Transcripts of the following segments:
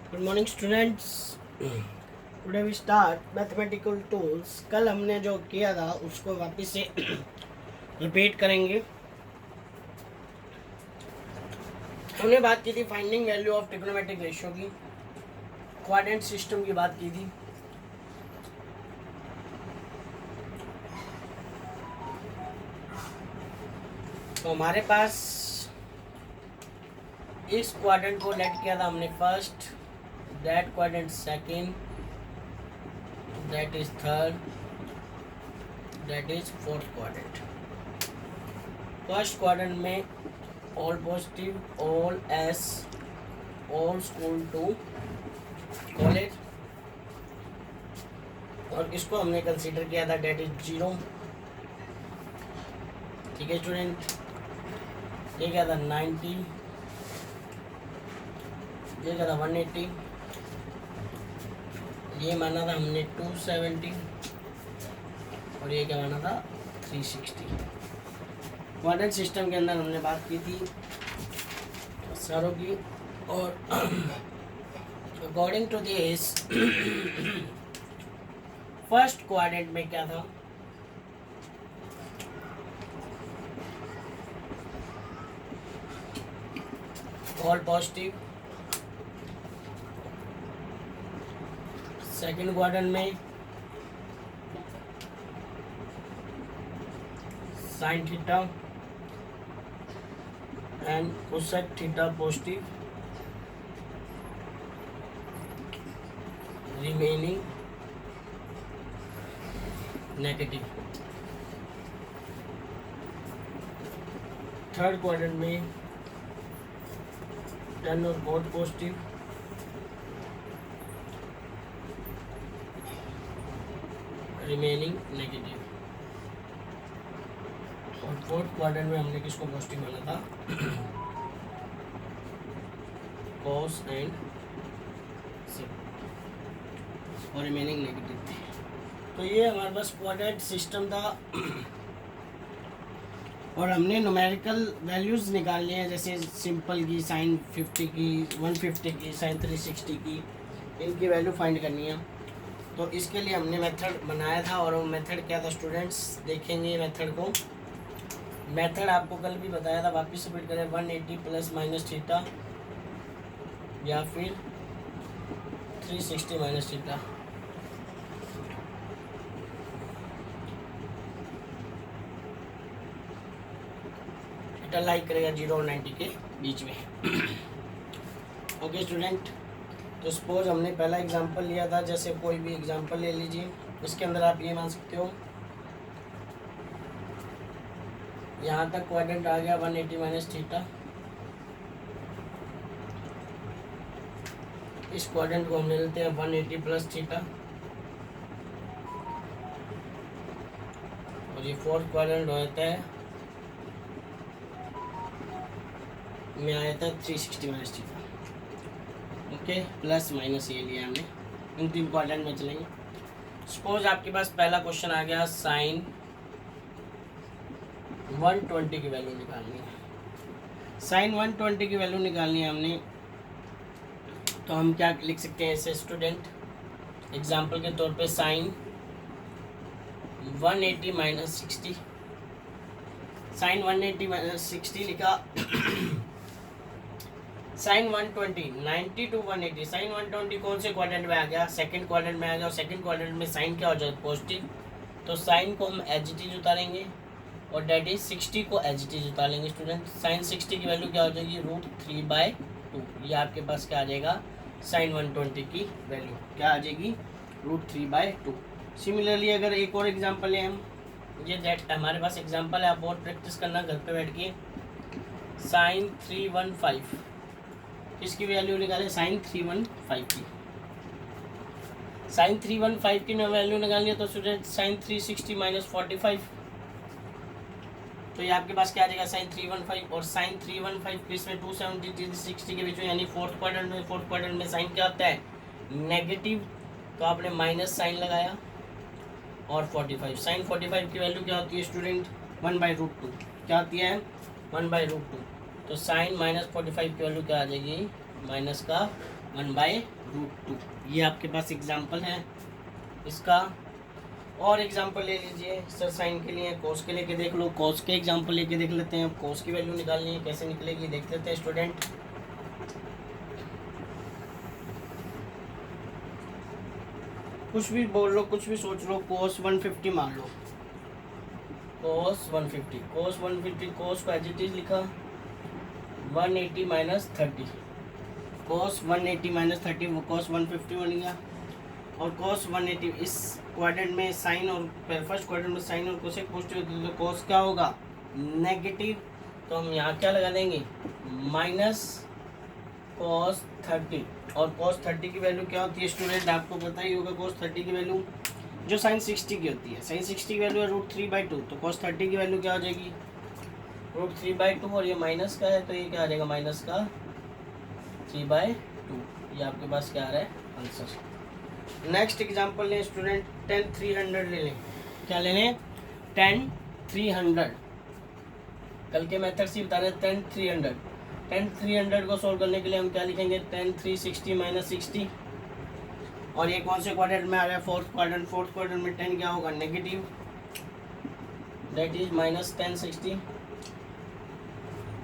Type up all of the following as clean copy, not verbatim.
Good morning students. Today we start mathematical tools. कल हमने जो किया था उसको वापस से रिपीट करेंगे। हमने बात की थी finding value of trigonometric ratio की, क्वाड्रेंट सिस्टम की बात की थी। तो हमारे पास इस क्वाड्रेंट को लेट किया था हमने first, that quadrant second, that is third, that is fourth quadrant. First quadrant में all positive, all s, all school to college, और इसको हमने कंसीडर किया था डेट इज 0। ठीक है स्टूडेंट, ये क्या था 90, ये क्या था 180, ये माना था हमने 270, और ये क्या माना था 360। क्वाड्रेंट सिस्टम के अंदर हमने बात की थी सारों की, और according to this first quadrant में क्या था, ऑल पॉजिटिव। सेकंड क्वाड्रेंट में sine theta and cosec theta positive, remaining negative. Third quadrant में टेन और कोट पॉजिटिव, रिमेनिंग नेगेटिव। और फोर्थ क्वाड्रेंट में हमने किसको पॉजिटिव माना था, कॉस एंड सेक, और रिमेनिंग नेगेटिव थे। तो ये हमारे पास क्वाड्रेंट सिस्टम था और हमने न्यूमेरिकल वैल्यूज़ निकालनी है, जैसे सिंपल की साइन 50 की, 150 की, साइन 360 की, इनकी वैल्यू फाइंड करनी है। तो इसके लिए हमने मेथड बनाया था, और वो मेथड क्या था स्टूडेंट्स, देखेंगे मेथड को। मेथड आपको कल भी बताया था, वापस रिपीट करें, 180 प्लस माइनस थीटा या फिर 360 माइनस थीटा। थीटा लाइक करेगा 0 और 90 के बीच में। ओके स्टूडेंट, तो सपोज हमने पहला एग्जांपल लिया था, जैसे कोई भी एग्जांपल ले लीजिए। इसके अंदर आप ये मान सकते हो, यहाँ तक क्वाड्रेंट आ गया 180 माइनस थीटा। इस क्वाड्रेंट को हम ले लेते हैं 180 प्लस थीटा, और ये फोर्थ क्वाड्रेंट हो जाता है में आया था 360 minus theta. Okay, plus minus ये लिया हमने, इन तीन क्वाड्रेंट में चलेंगे। सपोज आपके पास पहला क्वेश्चन आ गया, साइन 120 की वैल्यू निकालनी है। साइन 120 की वैल्यू निकालनी है हमने, तो हम क्या लिख सकते हैं ऐसे स्टूडेंट, एग्जाम्पल के तौर पे साइन 180 माइनस 60, साइन 180 माइनस 60 लिखा। साइन 120 90 टू 180, साइन 120 कौन से क्वाड्रेंट में आ गया, सेकंड क्वाड्रेंट में आ गया, और सेकंड क्वाड्रेंट में साइन क्या हो जाएगा, पॉजिटिव। तो साइन को हम एज इट इज उतारेंगे, और डेट इज 60 को एज इट इज उतारेंगे स्टूडेंट। साइन 60 की वैल्यू क्या हो जाएगी, √3/2। ये आपके पास क्या आ जाएगा, साइन 120 की वैल्यू क्या आ जाएगी, √3/2। सिमिलरली अगर एक और एग्जाम्पल है हम, ये दैट हमारे पास एग्जाम्पल है, आप और प्रैक्टिस करना घर पे बैठ के। साइन 315, इसकी वैल्यू निकालें साइन 315 की। साइन 315 की वैल्यू निकालनी है तो स्टूडेंट साइन 360 माइनस 45, तो ये आपके पास क्या आ जाएगा, साइन 315। और साइन 315 किस में, 270 360 के बीच में, यानी फोर्थ क्वाड्रेंट में। फोर्थ क्वाड्रेंट में साइन क्या होता है, नेगेटिव, तो आपने माइनस साइन लगाया। और 45, साइन 45 की वैल्यू क्या होती है स्टूडेंट, 1/√2। क्या होती है, 1/√2। तो साइन -45 की वैल्यू क्या आ जाएगी, माइनस का 1/√2। ये आपके पास एग्जाम्पल है इसका। और एग्जाम्पल ले लीजिए सर साइन के लिए, कोस के लेके देख लो। कोस के एग्जाम्पल लेके देख लेते हैं। कोस की वैल्यू निकालनी है, कैसे निकलेगी देख लेते हैं स्टूडेंट। कुछ भी बोल लो, कुछ भी सोच लो। कोस 150 मान लो, कोस 150, कोस 150, कोस को एज इट इज लिखा 180 माइनस 30, कोस 180 माइनस 30 वो कोस 150 बन गया। और कोस 180 इस क्वाड्रेंट में साइन और फर्स्ट क्वाड्रेंट में साइन और कोसेक पॉजिटिव होती है तो कोस क्या होगा नेगेटिव। तो हम यहाँ क्या लगा देंगे माइनस कोस 30। और कोस 30 की वैल्यू क्या होती है स्टूडेंट, आपको पता ही होगा। कोस 30 की वैल्यू जो साइन 60 की होती है, साइन 60 की वैल्यू है √3/2, तो कोस 30 की वैल्यू क्या हो जाएगी √3/2। और ये माइनस का है तो ये क्या आ जाएगा माइनस का 3/2। ये आपके पास क्या आ रहा है आंसर। नेक्स्ट एग्जांपल लें स्टूडेंट, tan 300 ले लें। क्या ले लें tan 300। कल के मेथड से बता रहे हैं tan 300। tan 300 को सोल्व करने के लिए हम क्या लिखेंगे tan 360 माइनस 60। और ये कौन से क्वाड्रेंट में आ रहा है फोर्थ क्वाड्रेंट। फोर्थ क्वाड्रेंट में tan क्या होगा negative, that is minus tan 60।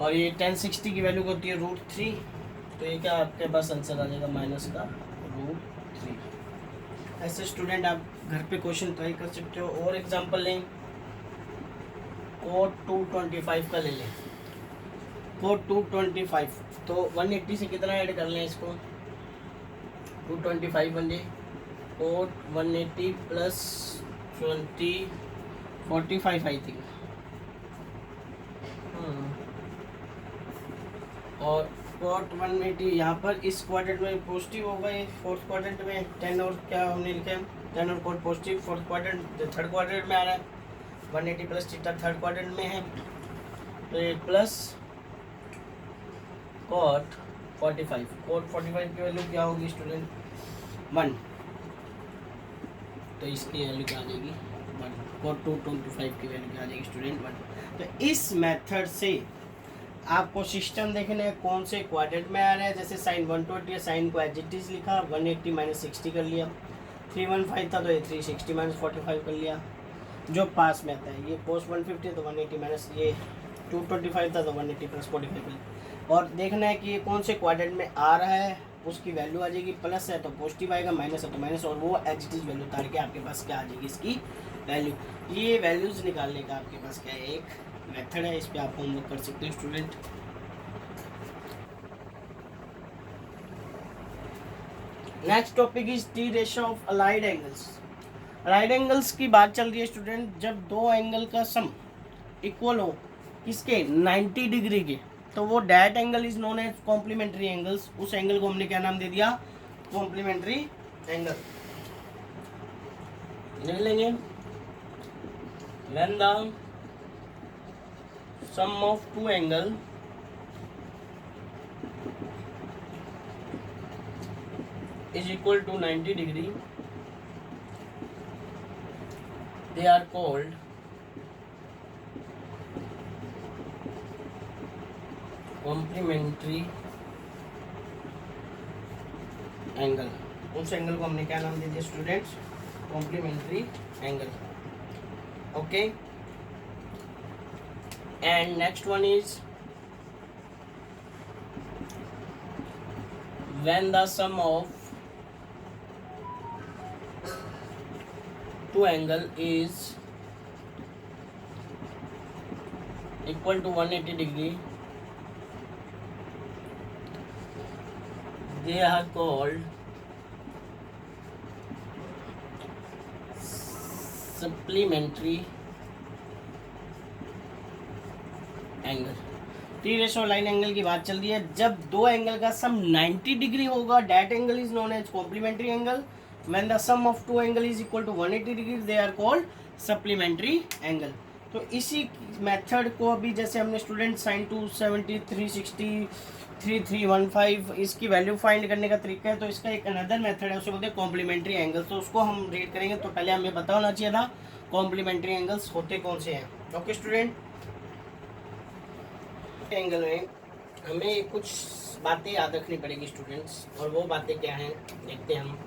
और ये tan 60 की वैल्यू होती है √3, तो ये क्या आपके पास आंसर आ जाएगा माइनस का √3। ऐसे स्टूडेंट आप घर पे क्वेश्चन ट्राई कर सकते हो। और एग्जांपल लें कोट 225 का ले लें। कोट 225 तो 180 से कितना ऐड कर लें इसको 225 बन जाए। Cot 180 plus 20 45 I think. और कोट 180 यहाँ पर इस क्वाड्रेंट में पॉजिटिव होगा, ये फोर्थ क्वाड्रेंट में 10 और क्या हमने लिखा है 10 और cot positive. Fourth quadrant third quadrant में आ रहा है 180 प्लस थीटा थर्ड क्वाड्रेंट में है, तो ये प्लस कोट 45। कोट 45 की वैल्यू क्या होगी स्टूडेंट 1, तो इसकी वैल्यू क्या आ जाएगी 1। कोट 225 की वैल्यू क्या आ जाएगी स्टूडेंट 1। तो इस मेथड से आपको सिस्टम देखना है कौन से क्वाड्रेंट में आ रहा है। जैसे साइन 120 है, साइन को एज इट इज लिखा 180 माइनस 60 कर लिया। 315 था तो ये 360 माइनस 45 कर लिया जो पास में आता है। ये कोस 150 तो 180 माइनस ये 225 था तो 180 प्लस 45 कर लिया। और देखना है कि ये कौन से क्वाड्रेंट में आ रहा है, उसकी वैल्यू आ जाएगी। प्लस है तो पॉजिटिव आएगा, माइनस है तो माइनस, और वो एज इट इज वैल्यू उतार के आपके पास क्या आ जाएगी इसकी वैल्यू। ये वैल्यूज़ निकालने का आपके पास क्या है एक मेथड है, इस पे आप होमवर्क कर सकते हैं student. Next topic is T ratio of allied angles. Allied angles की बात चल रही है स्टूडेंट, जब दो एंगल का सम इक्वल हो किसके 90 डिग्री के, तो वो that angle is known as complementary angles. उस एंगल को हमने क्या नाम दे दिया कॉम्प्लीमेंट्री एंगल। लिख लेंगे when the sum of two angle is equal to 90 degree, they are called complementary angle। उस एंगल को हमने क्या नाम दे दिया students complementary angle. Okay, and next one is when the sum of two angle is equal to 180 degree, they are called supplementary angle. T ratio line angle की बात चल रही है, जब दो एंगल का सम 90 डिग्री होगा that angle is known as complementary angle. When the sum of two angle is equal to 180 degree they are called supplementary angle. तो इसी मेथड को अभी जैसे हमने स्टूडेंट साइन 270 360 3315 इसकी वैल्यू फाइंड करने का तरीका है, तो इसका एक अनदर मेथड है उसे बोलते हैं कॉम्प्लीमेंट्री एंगल। तो उसको हम रीड करेंगे, तो पहले हमें पता होना चाहिए था कॉम्प्लीमेंट्री एंगल्स होते कौन से हैं। ओके स्टूडेंट, एंगल में हमें कुछ बातें याद रखनी पड़ेगी स्टूडेंट्स, और वो बातें क्या हैं देखते हैं हम।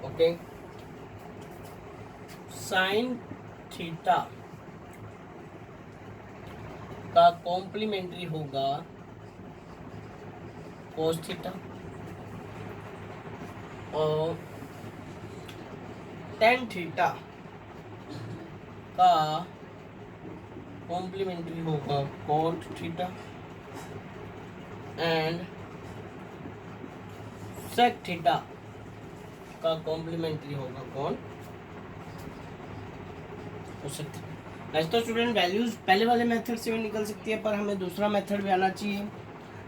ओके, साइन थीटा का कॉम्प्लीमेंट्री होगा कोस थीटा, और टेन थीटा का कॉम्प्लीमेंट्री होगा cot theta, and sec theta का कॉम्प्लीमेंट्री होगा कौन, कोसेक थीटा। ऐसे तो स्टूडेंट वैल्यूज पहले वाले मेथड से भी निकल सकती है, पर हमें दूसरा मेथड भी आना चाहिए।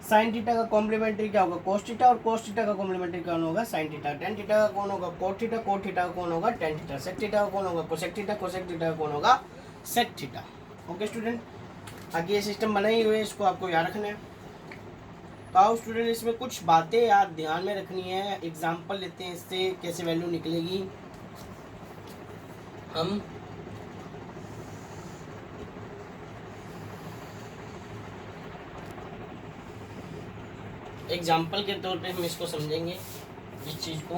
साइन थीटा का कॉम्प्लीमेंट्री क्या होगा, कोस थीटा, और कोस थीटा का कॉम्प्लीमेंट्री कौन होगा, साइन थीटा। टेन थीटा का कौन होगा, कोट थीटा, कोट थीटा का कौन होगा, टेन थीटा। सेक थीटा का कौन होगा, कोसेक थीटा, कोसेक थीटा का कौन होगा, सेक थीटा। ओके स्टूडेंट, आगे ये सिस्टम बना ही हुए, इसको आपको याद रखना है। तो आओ स्टूडेंट, इसमें कुछ बातें याद ध्यान में रखनी है। एग्जाम्पल लेते हैं, इससे कैसे वैल्यू निकलेगी। हम एग्जाम्पल के तौर पे हम इसको समझेंगे इस चीज को।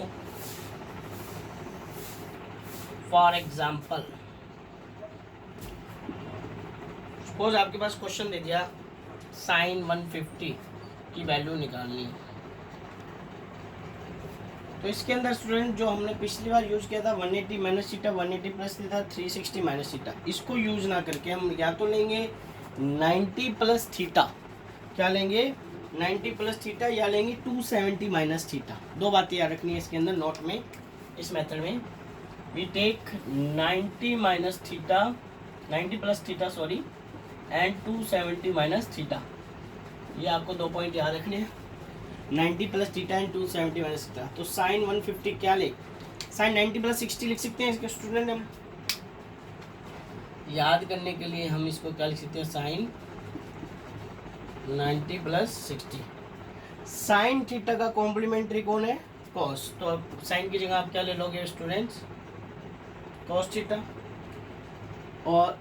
फॉर एग्जाम्पल, सपोज आपके पास क्वेश्चन दे दिया साइन 150 की वैल्यू निकालनी है। तो इसके अंदर स्टूडेंट जो हमने पिछली बार यूज किया था 180 minus theta, 180 plus theta, 360 minus theta, इसको यूज ना करके हम या तो लेंगे 90 प्लस थीटा, क्या लेंगे 90 प्लस थीटा, या लेंगे 270 माइनस थीटा। दो बातें याद रखनी है इसके अंदर नोट में, इस मेथड में। We take 90 minus theta, 90 plus theta sorry, and 270 minus theta. ये आपको 2 पॉइंट याद रखने हैं, 90 plus theta and 270 minus theta. तो साइन 150 क्या ले, साइन 90 प्लस 60 लिख सकते हैं इसके स्टूडेंट। हम याद करने के लिए हम इसको क्या लिख सकते हैं, साइन 90 प्लस 60। साइन थीटा का कॉम्प्लीमेंट्री कौन है, कॉस। तो अब साइन की जगह आप क्या ले लोगे स्टूडेंट्स, कॉस थीटा। और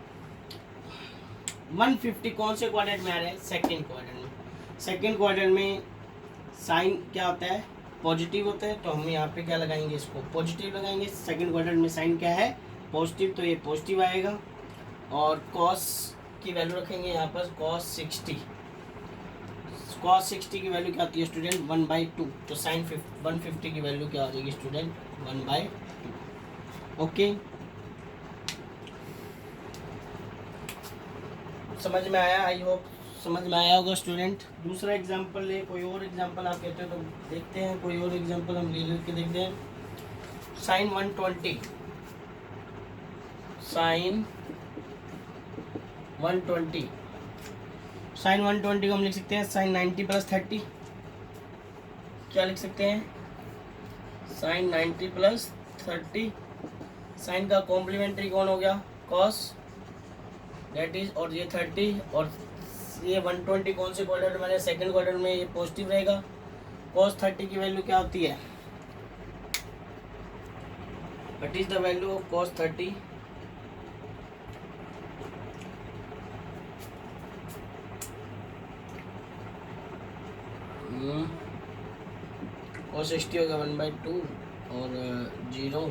150 कौन से क्वाड्रेंट में आ रहा है, सेकेंड क्वाड्रेंट में। सेकेंड क्वाड्रेंट में साइन क्या होता है, पॉजिटिव होता है, तो हम यहाँ पे क्या लगाएंगे, इसको पॉजिटिव लगाएंगे। सेकेंड क्वाड्रेंट में साइन क्या है, पॉजिटिव, तो ये पॉजिटिव आएगा। और कॉस की वैल्यू रखेंगे यहाँ पर कॉस 60। कॉस 60 की वैल्यू क्या आती है स्टूडेंट, 1/2। तो साइन 150 की वैल्यू क्या हो जाएगी स्टूडेंट, 1/2। ओके, समझ में आया, आई होप समझ में आया होगा स्टूडेंट। दूसरा एग्जांपल ले, कोई और एग्जांपल आप कहते हो तो देखते हैं, कोई और एग्जांपल हम ले लेके देखते हैं। साइन 120, साइन 120, साइन 120 को हम लिख सकते हैं साइन 90 प्लस 30। क्या लिख सकते हैं, साइन 90 प्लस 30। साइन का कॉम्प्लीमेंट्री कौन हो गया, कॉस, दैट इज, और ये 30, और ये 120 कौन से क्वाड्रेंट में, सेकंड क्वाड्रेंट में, ये पॉजिटिव रहेगा। cos 30 की वैल्यू क्या होती है, what is the value of cos 30, cos 60 होगा 1/2, और 0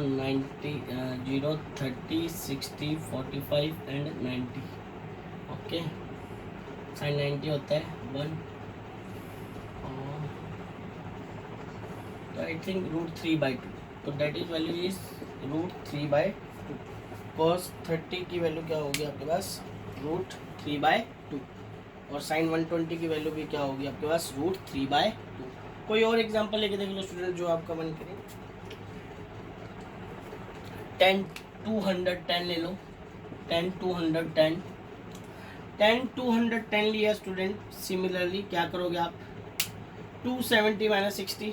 90 0 30 60 45 एंड 90। ओके, साइन 90 होता है 1, और तो आई थिंक √3/2, तो that is value is √3/2। cos 30 की वैल्यू क्या होगी आपके पास, √3/2, और साइन 120 की वैल्यू भी क्या होगी आपके पास, √3/2। कोई और एग्जांपल लेके देख लो स्टूडेंट जो आपका मन करे। 10 210 ले लो, 10 210, 10 210 लिया स्टूडेंट। सिमिलरली क्या करोगे आप, 270 माइनस 60,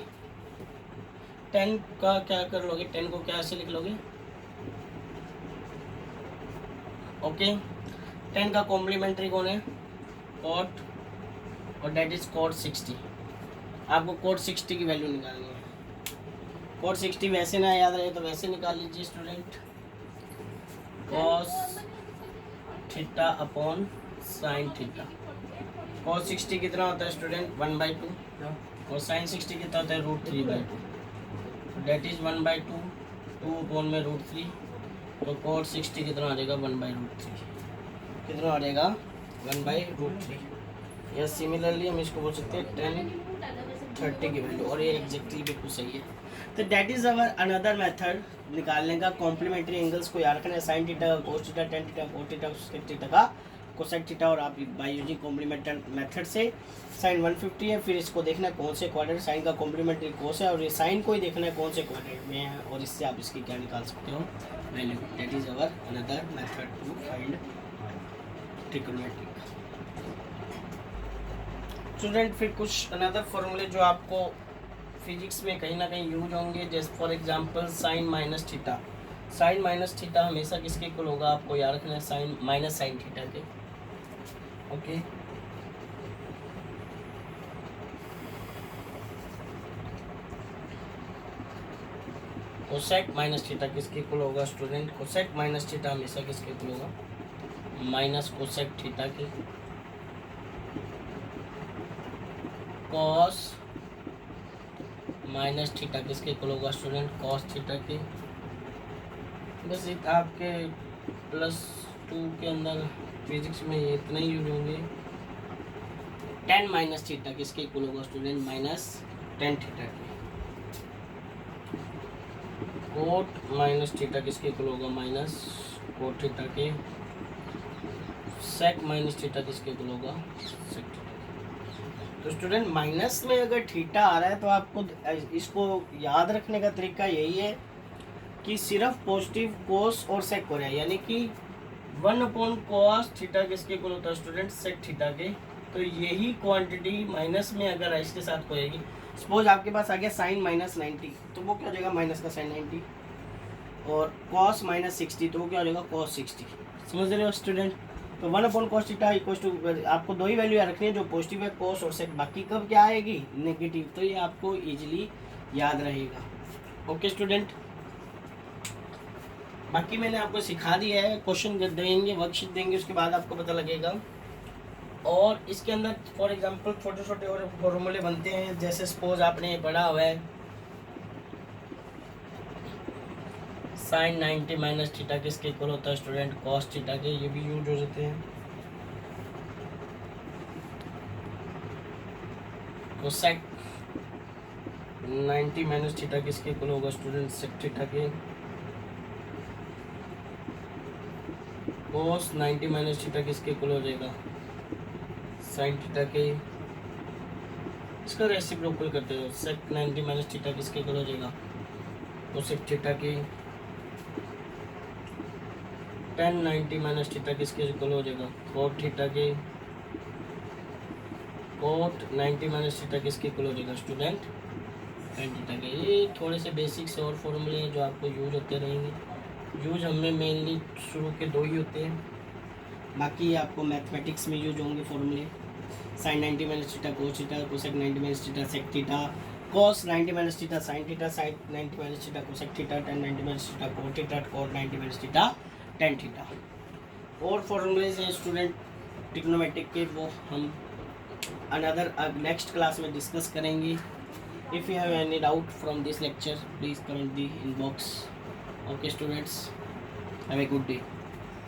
10 का क्या कर लोगे, 10 को क्या ऐसे लिख लोगे, ओके। 10 का कॉम्प्लीमेंट्री कौन है, कॉट, और दैट इज कॉट 60। आपको कॉट 60 की वैल्यू निकालनी है। कॉट 60 वैसे ना याद रहे तो वैसे निकाल लीजिए student, cos theta upon sine theta. cos 60 कितना होता है स्टूडेंट 1/2 और sin 60 कितना होता है √3/2, डेट इज 1/2, 2 में √3, तो cos 60 कितना आ जाएगा 1/√3, कितना आ जाएगा 1/√3। या सिमिलरली हम इसको बोल सकते हैं 10/30 की वैल्यू, और ये एग्जैक्टली बिल्कुल सही है। तो that is our another method निकालने का कॉम्प्लीमेंट्री एंगल्स को याद रखना है, साइन थीटा का cos theta, tan theta cos theta, sec theta का कोसेक थीटा, और आप बाय यूजिंग कॉम्प्लीमेंट्री मेथड से साइन 150 है, फिर इसको देखना है कौन से क्वाड्रेंट, साइन का कॉम्प्लीमेंट्री कोस है और ये साइन को ही देखना है कौन से क्वाड्रेंट में है, और इससे आप इसकी क्या निकाल सकते हो value. That is our another method to find trigonometry. Student फिर कुछ अनदर फॉर्मूले जो आपको फिजिक्स में कहीं ना कहीं यूज होंगे, जैसे for example sine minus theta. Sine minus theta हमेशा किसके इक्वल होगा, आपको याद रखना है साइन माइनस साइन थीटा के। ओके, कोसेक माइनस थीटा किसके इक्वल होगा स्टूडेंट, कोसेक माइनस थीटा हमेशा किसके इक्वल होगा, माइनस कोसेक थीटा के। कॉस माइनस थीटा किसके इक्वल होगा स्टूडेंट, कॉस थीटा के। बस एक आपके +2 के अंदर फिजिक्स में ये इतना ही यूज होंगे। टेन माइनस थीटा किसके इक्वल होगा स्टूडेंट, माइनस टेन थीटा के। कोट माइनस थीटा किसके इक्वल होगा, माइनस कोट थीटा के। सेक माइनस थीटा किसके इक्वल होगा, सेक थीटा। तो स्टूडेंट माइनस में अगर थीटा आ रहा है तो आपको इसको याद रखने का तरीका यही है कि सिर्फ पॉजिटिव कोस और सेक हो रहा है, यानी कि 1/cos थीटा किसके इक्वल होता है स्टूडेंट, सेक थीटा के। तो यही क्वांटिटी माइनस में अगर इसके साथ होएगी, सपोज आपके पास आ गया साइन माइनस 90, तो वो क्या हो जाएगा माइनस का साइन 90, और कॉस माइनस 60, तो वो क्या हो जाएगा कॉस 60। समझ रहे हो स्टूडेंट। तो 1/cos थीटा इक्वल टू, आपको दो ही वैल्यू याद रखनी है जो पॉजिटिव है, कोस और सेक, बाकी कब क्या आएगी नेगेटिव, तो ये आपको इजीली याद रहेगा। ओके स्टूडेंट, बाकी मैंने आपको सिखा दिया है, क्वेश्चन देंगे, वर्कशीट देंगे, उसके बाद आपको पता लगेगा। और इसके अंदर फॉर एग्जांपल छोटे छोटे और फॉर्मूले बनते हैं, जैसे सपोज आपने पढ़ा हुआ है साइन 90 माइनस थीटा किसके इक्वल होता है स्टूडेंट, कॉस थीटा के। ये भी यूज हो जाते हैं। कोसेक 90 माइनस थीटा किसके इक्वल होगा स्टूडेंट, सेक थीटा के। कोस 90 माइनस थीटा किसके इक्वल हो जाएगा, साइन थीटा के। इसका रेसिप्रोकल करते हो, सेक 90 माइनस थीटा किसके इक्वल हो जाएगा, कोसेक थीटा के। टेन 90 माइनस थीटा किसके इक्वल हो जाएगा, कोट थीटा के। कोट 90 माइनस थीटा किसके इक्वल हो जाएगा स्टूडेंट, टेन थीटा के। ये थोड़े से बेसिक्स और फॉर्मूले हैं जो आपको यूज होते रहेंगे। यूज हमें मेनली शुरू के दो ही होते हैं, बाकी आपको मैथमेटिक्स में यूज होंगे फॉर्मूले। Sine 90 minus theta cos theta, cosec 90 minus theta sec theta, cos 90 minus theta sine theta, sine 90 minus theta cosec theta, tan 90 minus theta cot theta, cot 90 minus theta tan theta. और formulas हैं student trigonometric के, वो हम another next class में discuss करेंगे। If you have any doubt from this lecture please comment the in box. Okay students, have a good day.